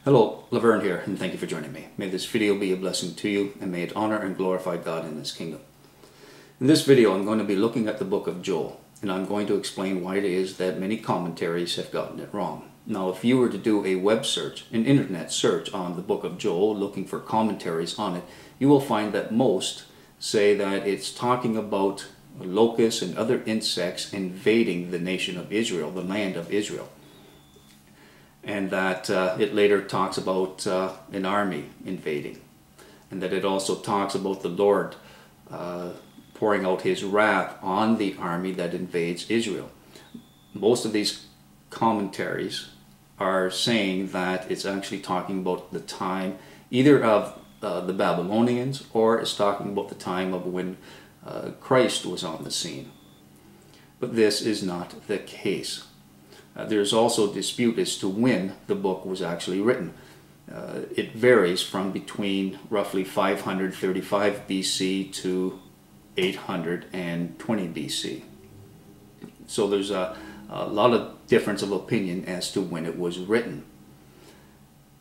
Hello, Laverne here, and thank you for joining me. May this video be a blessing to you, and may it honor and glorify God in His kingdom. In this video, I'm going to be looking at the book of Joel, and I'm going to explain why it is that many commentaries have gotten it wrong. Now, if you were to do a web search, an internet search on the book of Joel, looking for commentaries on it, you will find that most say that it's talking about locusts and other insects invading the nation of Israel, the land of Israel. And that it later talks about an army invading, and that it also talks about the Lord pouring out His wrath on the army that invades Israel. Most of these commentaries are saying that it's actually talking about the time either of the Babylonians, or it's talking about the time of when Christ was on the scene. But this is not the case. There's also dispute as to when the book was actually written. It varies from between roughly 535 BC to 820 BC. So there's a lot of difference of opinion as to when it was written.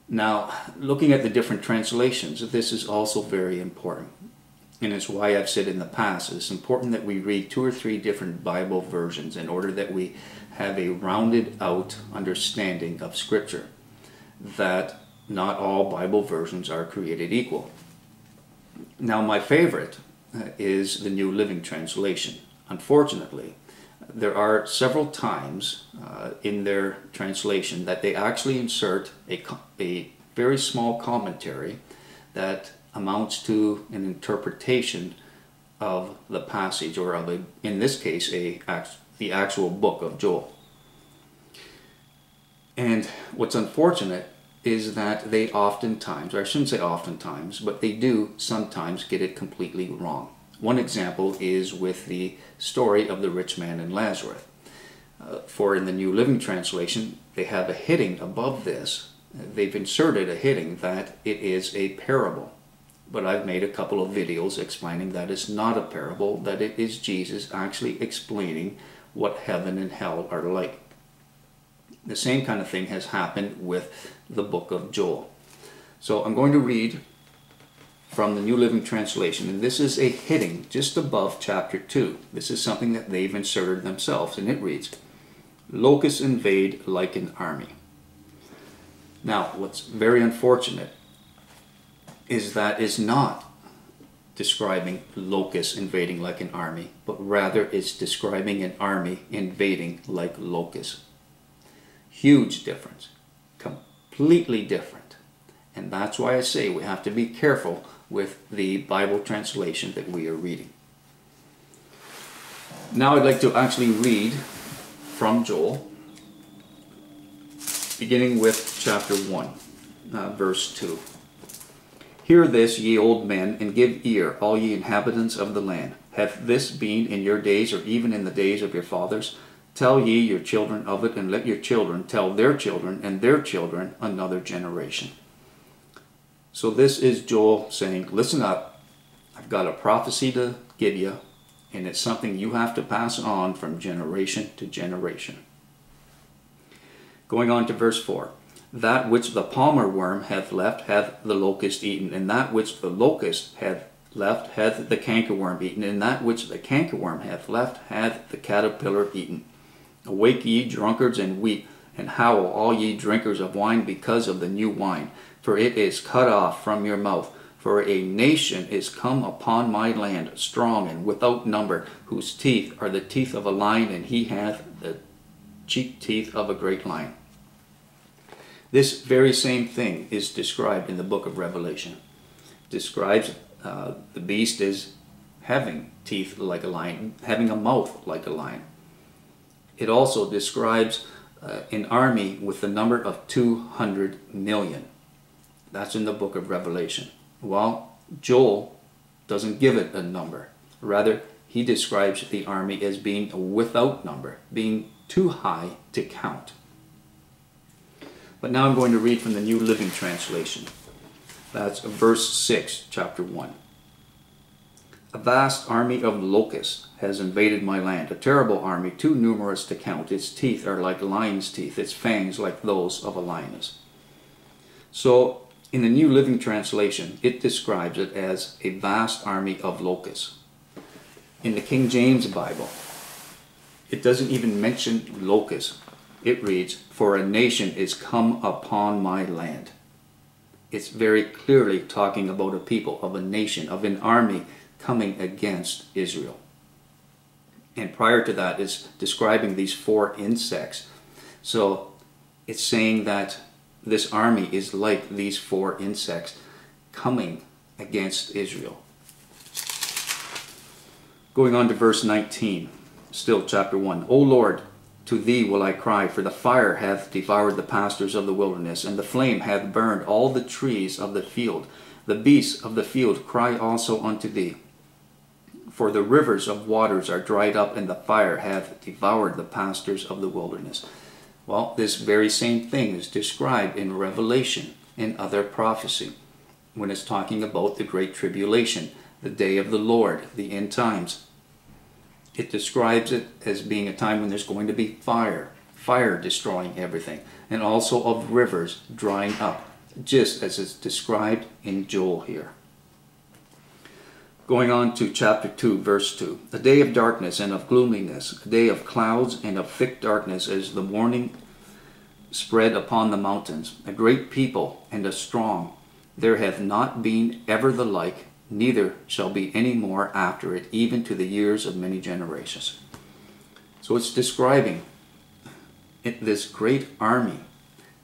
Now, looking at the different translations, this is also very important. And it's why I've said in the past, it's important that we read 2 or 3 different Bible versions in order that we have a rounded out understanding of Scripture. That not all Bible versions are created equal. Now, my favorite is the New Living Translation. Unfortunately, there are several times in their translation that they actually insert a very small commentary that amounts to an interpretation of the passage, or of in this case, the actual book of Joel. And what's unfortunate is that they oftentimes, or I shouldn't say oftentimes, but they do sometimes get it completely wrong. One example is with the story of the rich man and Lazarus. For in the New Living Translation, they have a heading above this. They've inserted a heading that it is a parable. But I've made a couple of videos explaining that it's not a parable, that it is Jesus actually explaining what heaven and hell are like. The same kind of thing has happened with the book of Joel. So I'm going to read from the New Living Translation, and this is a heading just above chapter 2. This is something that they've inserted themselves, and it reads, "Locusts invade like an army." Now, what's very unfortunate is that it's not describing locusts invading like an army, but rather it's describing an army invading like locusts. Huge difference. Completely different. And that's why I say we have to be careful with the Bible translation that we are reading. Now I'd like to actually read from Joel, beginning with chapter 1, verse 2. "Hear this, ye old men, and give ear, all ye inhabitants of the land. Hath this been in your days, or even in the days of your fathers? Tell ye your children of it, and let your children tell their children, and their children another generation." So this is Joel saying, listen up, I've got a prophecy to give you, and it's something you have to pass on from generation to generation. Going on to verse 4. "That which the palmer worm hath left hath the locust eaten, and that which the locust hath left hath the cankerworm eaten, and that which the cankerworm hath left hath the caterpillar eaten. Awake ye drunkards, and weep, and howl all ye drinkers of wine because of the new wine, for it is cut off from your mouth. For a nation is come upon my land, strong and without number, whose teeth are the teeth of a lion, and he hath the cheek teeth of a great lion." This very same thing is described in the book of Revelation. It describes the beast as having teeth like a lion, having a mouth like a lion. It also describes an army with the number of 200 million. That's in the book of Revelation. Well, Joel doesn't give it a number. Rather, he describes the army as being without number, being too high to count. But now I'm going to read from the New Living Translation. That's verse 6, chapter 1. "A vast army of locusts has invaded my land, a terrible army, too numerous to count. Its teeth are like lion's teeth, its fangs like those of a lioness. So in the New Living Translation, it describes it as a vast army of locusts. In the King James Bible, it doesn't even mention locusts. It reads, "For a nation is come upon my land." It's very clearly talking about a people, of a nation, of an army coming against Israel. And prior to that, it's describing these 4 insects. So it's saying that this army is like these 4 insects coming against Israel. Going on to verse 19, still chapter 1. "O Lord, to thee will I cry, for the fire hath devoured the pastures of the wilderness, and the flame hath burned all the trees of the field. The beasts of the field cry also unto thee. For the rivers of waters are dried up, and the fire hath devoured the pastures of the wilderness." Well, this very same thing is described in Revelation and other prophecy when it's talking about the Great Tribulation, the day of the Lord, the end times. It describes it as being a time when there's going to be fire destroying everything, and also of rivers drying up, just as it's described in Joel here. Going on to chapter 2, verse 2. "A day of darkness and of gloominess, a day of clouds and of thick darkness, as the morning spread upon the mountains. A great people and a strong. There hath not been ever the like, neither shall be any more after it, even to the years of many generations." So it's describing this great army,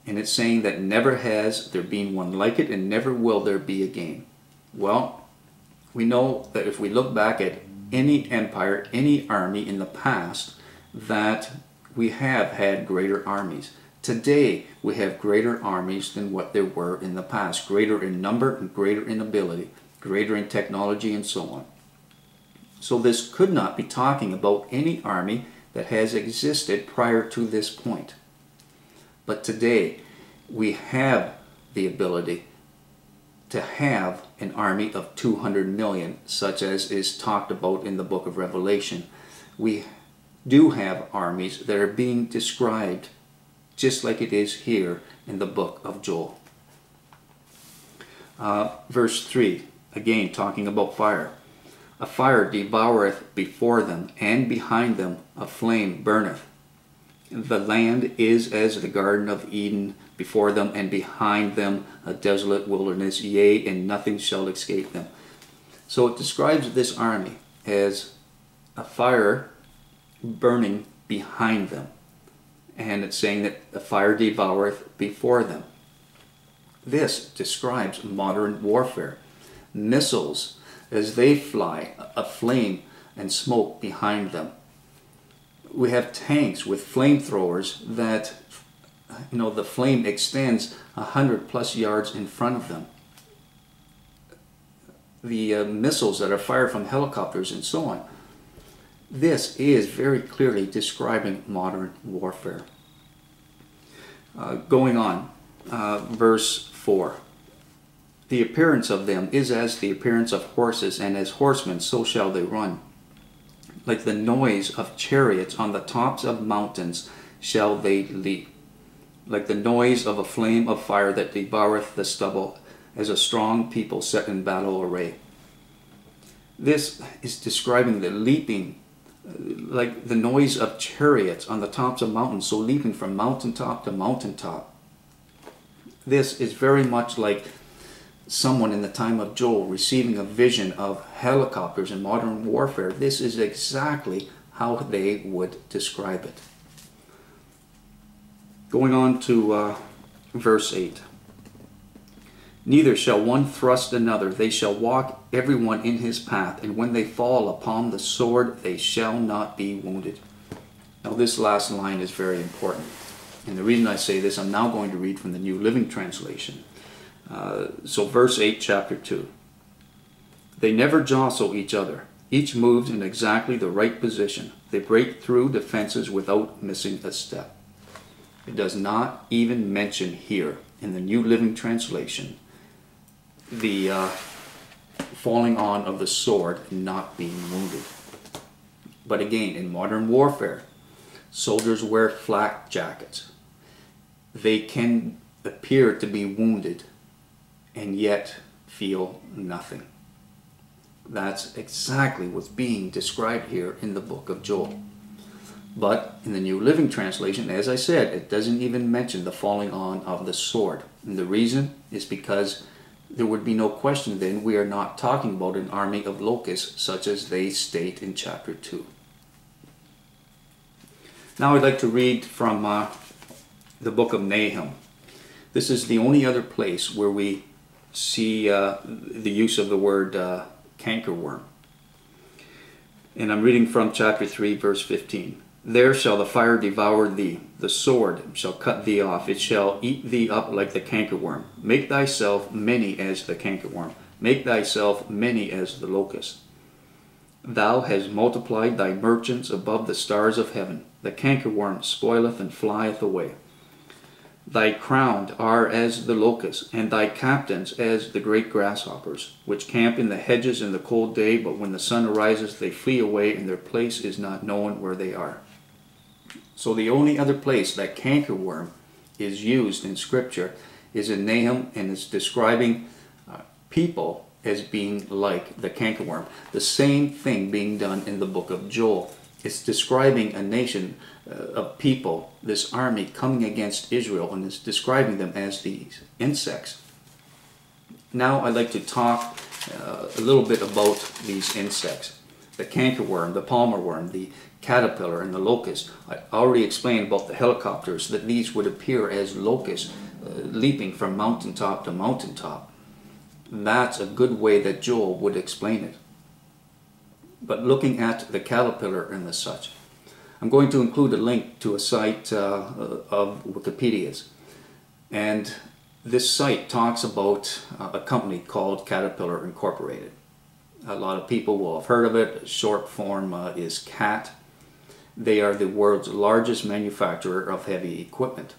and it's saying that never has there been one like it, and never will there be again. Well, we know that if we look back at any empire, any army in the past, that we have had greater armies. Today, we have greater armies than what there were in the past. Greater in number and greater in ability, greater in technology, and so on. So this could not be talking about any army that has existed prior to this point. But today, we have the ability to have an army of 200 million, such as is talked about in the book of Revelation. We do have armies that are being described just like it is here in the book of Joel. Verse 3, again talking about fire. "A fire devoureth before them, and behind them a flame burneth. The land is as the Garden of Eden before them, and behind them a desolate wilderness, yea, and nothing shall escape them." So it describes this army as a fire burning behind them. And it's saying that the fire devoureth before them. This describes modern warfare. Missiles, as they fly, a flame and smoke behind them. We have tanks with flamethrowers that, the flame extends 100+ yards in front of them. The missiles that are fired from helicopters and so on. This is very clearly describing modern warfare. Going on, verse 4. "The appearance of them is as the appearance of horses, and as horsemen so shall they run. Like the noise of chariots on the tops of mountains shall they leap. Like the noise of a flame of fire that devoureth the stubble, as a strong people set in battle array." This is describing the leaping, like the noise of chariots on the tops of mountains, so leaping from mountaintop to mountaintop. This is very much like someone in the time of Joel receiving a vision of helicopters in modern warfare. This is exactly how they would describe it. Going on to verse 8. "Neither shall one thrust another, they shall walk every one in his path, and when they fall upon the sword, they shall not be wounded." Now this last line is very important. And the reason I say this, I'm now going to read from the New Living Translation. So verse 8, chapter 2. "They never jostle each other. Each moves in exactly the right position. They break through defenses without missing a step." It does not even mention here in the New Living Translation the falling on of the sword and not being wounded. But again, in modern warfare, soldiers wear flak jackets. They can appear to be wounded and yet feel nothing. That's exactly what's being described here in the book of Joel. But in the New Living Translation, as I said, it doesn't even mention the falling on of the sword. And the reason is because there would be no question then we are not talking about an army of locusts such as they state in chapter 2. Now I'd like to read from the book of Nahum. This is the only other place where we see the use of the word cankerworm. And I'm reading from chapter 3, verse 15. There shall the fire devour thee, the sword shall cut thee off, it shall eat thee up like the cankerworm. Make thyself many as the cankerworm, make thyself many as the locust. Thou hast multiplied thy merchants above the stars of heaven. The cankerworm spoileth and flieth away. Thy crowned are as the locusts, and thy captains as the great grasshoppers, which camp in the hedges in the cold day, but when the sun arises they flee away, and their place is not known where they are. So the only other place that cankerworm is used in Scripture is in Nahum, and it's describing people as being like the cankerworm. The same thing being done in the book of Joel. It's describing a nation of people, this army coming against Israel, and it's describing them as these insects. Now I'd like to talk a little bit about these insects. The cankerworm, the palmer worm, the caterpillar, and the locust. I already explained about the helicopters, that these would appear as locusts leaping from mountaintop to mountaintop. That's a good way that Joel would explain it. But looking at the caterpillar and the such, I'm going to include a link to a site of Wikipedia's. And this site talks about a company called Caterpiller Incorporated. A lot of people will have heard of it. Short form is CAT. They are the world's largest manufacturer of heavy equipment.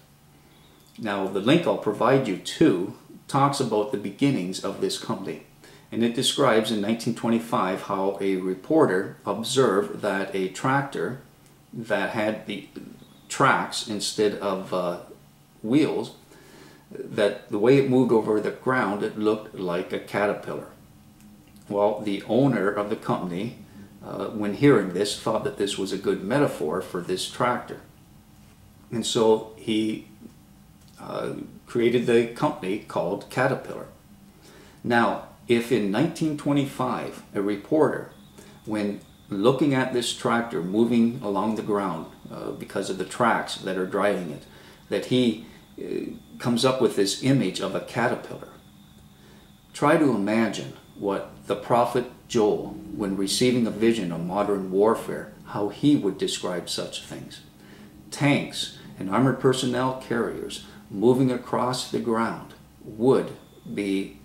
Now the link I'll provide you to talks about the beginnings of this company. And it describes in 1925 how a reporter observed that a tractor that had the tracks instead of wheels, that the way it moved over the ground, it looked like a caterpillar. Well, the owner of the company, when hearing this, thought that this was a good metaphor for this tractor. And so he created the company called Caterpillar. Now, if in 1925 a reporter, when looking at this tractor moving along the ground because of the tracks that are driving it, that he comes up with this image of a caterpillar, try to imagine what the prophet Joel, when receiving a vision of modern warfare, how he would describe such things. Tanks and armored personnel carriers moving across the ground would be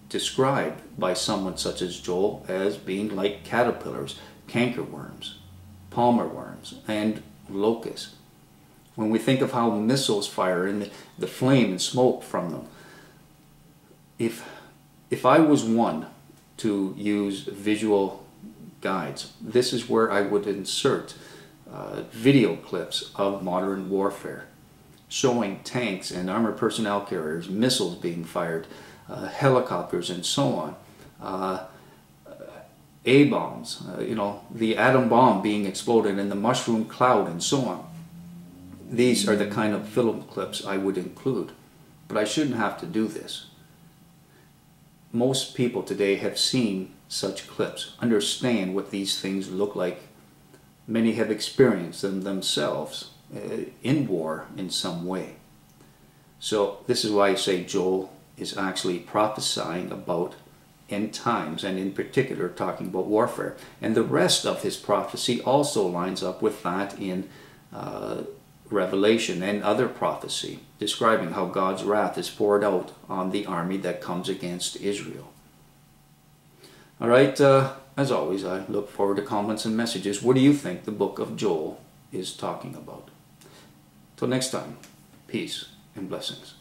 described by someone such as Joel as being like caterpillars, cankerworms, palmer worms, and locusts. When we think of how missiles fire and the flame and smoke from them, if I was one to use visual guides, this is where I would insert video clips of modern warfare showing tanks and armored personnel carriers, missiles being fired, helicopters, and so on. A-bombs, the atom bomb being exploded and the mushroom cloud and so on. These are the kind of film clips I would include, but I shouldn't have to do this. Most people today have seen such clips, understand what these things look like. Many have experienced them themselves in war in some way. So this is why I say Joel is actually prophesying about end times, and in particular talking about warfare. And the rest of his prophecy also lines up with that in Revelation and other prophecy, describing how God's wrath is poured out on the army that comes against Israel. All right, as always, I look forward to comments and messages. What do you think the book of Joel is talking about? Till next time, peace and blessings.